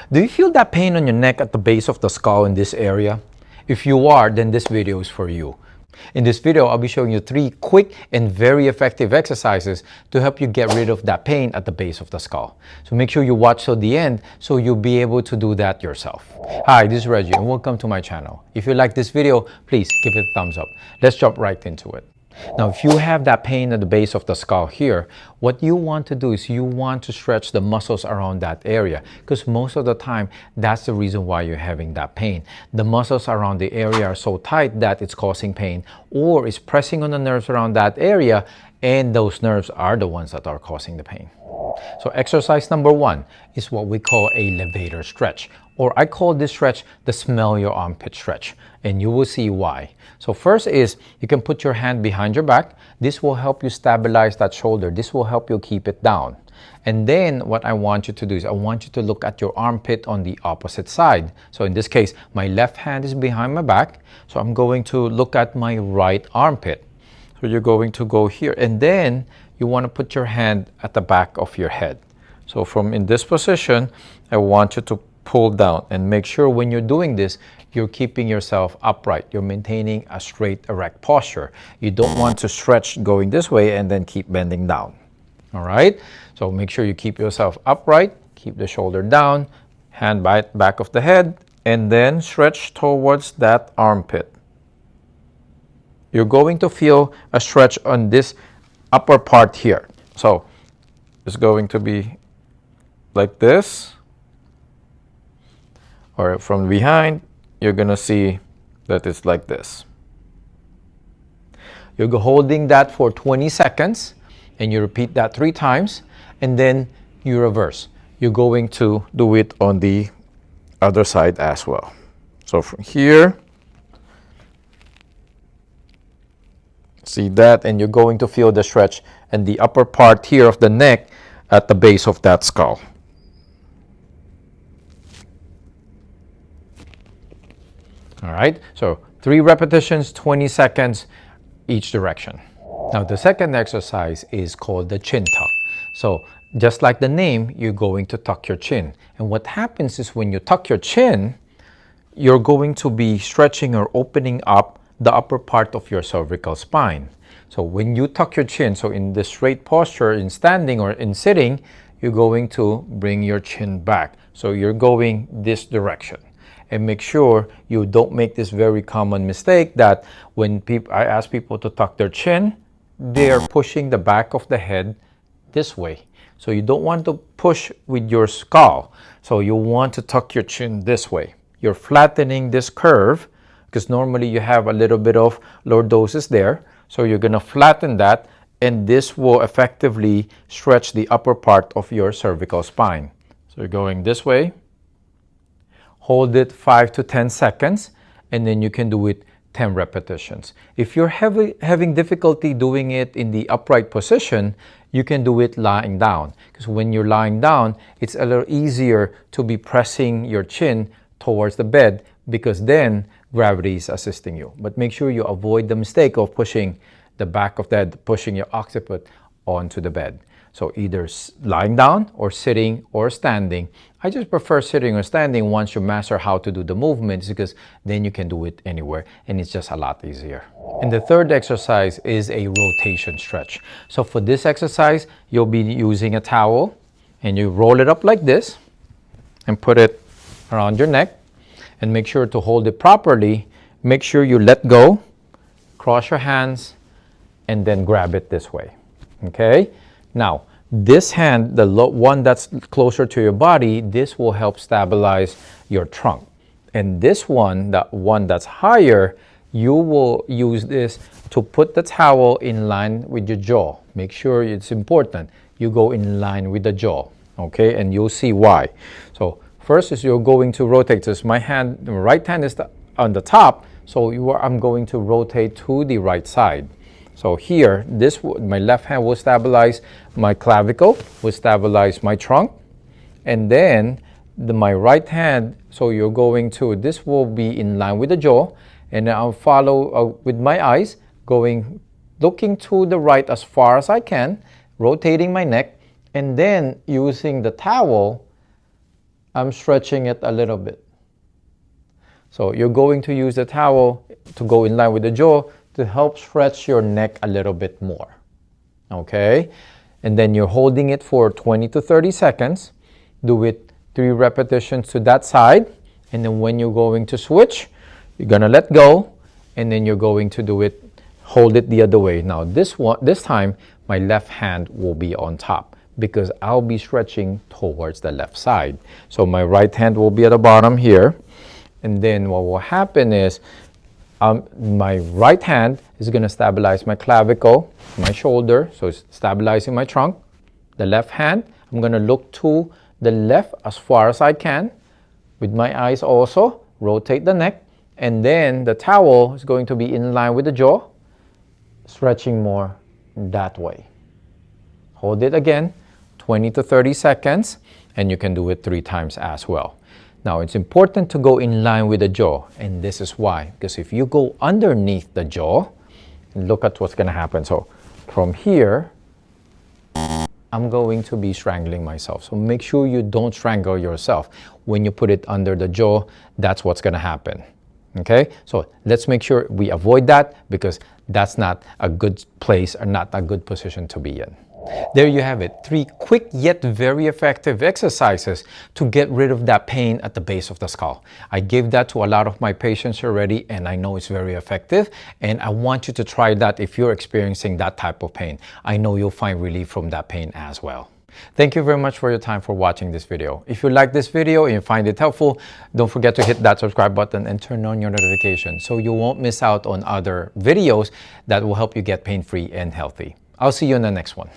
Do you feel that pain on your neck at the base of the skull in this area? If you are, then this video is for you. In this video, I'll be showing you 3 quick and very effective exercises to help you get rid of that pain at the base of the skull. So make sure you watch till the end so you'll be able to do that yourself. Hi, this is Reggie and welcome to my channel. If you like this video, please give it a thumbs up. Let's jump right into it. Now, if you have that pain at the base of the skull here, what you want to do is you want to stretch the muscles around that area, because most of the time, that's the reason why you're having that pain. The muscles around the area are so tight that it's causing pain, or it's pressing on the nerves around that area, and those nerves are the ones that are causing the pain. So exercise number 1 is what we call a levator stretch, or I call this stretch the smell your armpit stretch, and you will see why. So first is you can put your hand behind your back. This will help you stabilize that shoulder. This will help you keep it down. And then what I want you to do is I want you to look at your armpit on the opposite side. So in this case, my left hand is behind my back. So I'm going to look at my right armpit. So you're going to go here, and then you want to put your hand at the back of your head. So from in this position, I want you to pull down and make sure when you're doing this, you're keeping yourself upright. You're maintaining a straight, erect posture. You don't want to stretch going this way and then keep bending down. All right? So make sure you keep yourself upright, keep the shoulder down, hand back of the head, and then stretch towards that armpit. You're going to feel a stretch on this upper part here. So it's going to be like this, or from behind, you're going to see that it's like this. You're holding that for 20 seconds, and you repeat that 3 times, and then you reverse. You're going to do it on the other side as well. So from here, see that, and you're going to feel the stretch and the upper part here of the neck at the base of that skull. All right, so 3 repetitions, 20 seconds each direction. Now the second exercise is called the chin tuck. So just like the name, you're going to tuck your chin. And what happens is when you tuck your chin, you're going to be stretching or opening up the upper part of your cervical spine. So when you tuck your chin, so in the straight posture, in standing or in sitting, you're going to bring your chin back. So you're going this direction. And make sure you don't make this very common mistake that when I ask people to tuck their chin, they're pushing the back of the head this way. So you don't want to push with your skull. So you want to tuck your chin this way. You're flattening this curve because normally you have a little bit of lordosis there. So you're going to flatten that, and this will effectively stretch the upper part of your cervical spine. So you're going this way. Hold it 5 to 10 seconds, and then you can do it 10 repetitions. If you're having difficulty doing it in the upright position, you can do it lying down. Because when you're lying down, it's a little easier to be pressing your chin towards the bed, because then gravity is assisting you. But make sure you avoid the mistake of pushing the back of the head, pushing your occiput onto the bed. So either lying down or sitting or standing. I just prefer sitting or standing once you master how to do the movements, because then you can do it anywhere and it's just a lot easier. And the third exercise is a rotation stretch. So for this exercise, you'll be using a towel and you roll it up like this and put it around your neck, and make sure to hold it properly. Make sure you let go, cross your hands, and then grab it this way. Okay? Now, this hand, the one that's closer to your body, this will help stabilize your trunk. And this one, that one that's higher, you will use this to put the towel in line with your jaw. Make sure it's important. You go in line with the jaw, okay? And you'll see why. So first is you're going to rotate this. My right hand is on the top, so I'm going to rotate to the right side. So here, my left hand will stabilize my clavicle, will stabilize my trunk, and then my right hand, so you're going to, this will be in line with the jaw, and I'll follow with my eyes, looking to the right as far as I can, rotating my neck, and then using the towel I'm stretching it a little bit. So you're going to use the towel to go in line with the jaw to help stretch your neck a little bit more. Okay? And then you're holding it for 20 to 30 seconds. Do it 3 repetitions to that side. And then when you're going to switch, you're going to let go. And then you're going to do it, hold it the other way. Now this time, my left hand will be on top because I'll be stretching towards the left side. So my right hand will be at the bottom here. And then what will happen is my right hand is going to stabilize my clavicle, my shoulder, so it's stabilizing my trunk. The left hand, I'm going to look to the left as far as I can with my eyes also, rotate the neck, and then the towel is going to be in line with the jaw, stretching more that way. Hold it again, 20 to 30 seconds, and you can do it 3 times as well. Now, it's important to go in line with the jaw, and this is why. Because if you go underneath the jaw, look at what's going to happen. So from here, I'm going to be strangling myself. So make sure you don't strangle yourself. When you put it under the jaw, that's what's going to happen. Okay? So let's make sure we avoid that because that's not a good place or not a good position to be in. There you have it, 3 quick yet very effective exercises to get rid of that pain at the base of the skull. I gave that to a lot of my patients already and I know it's very effective and I want you to try that if you're experiencing that type of pain. I know you'll find relief from that pain as well. Thank you very much for your time for watching this video. If you like this video and you find it helpful, don't forget to hit that subscribe button and turn on your notifications so you won't miss out on other videos that will help you get pain-free and healthy. I'll see you in the next one.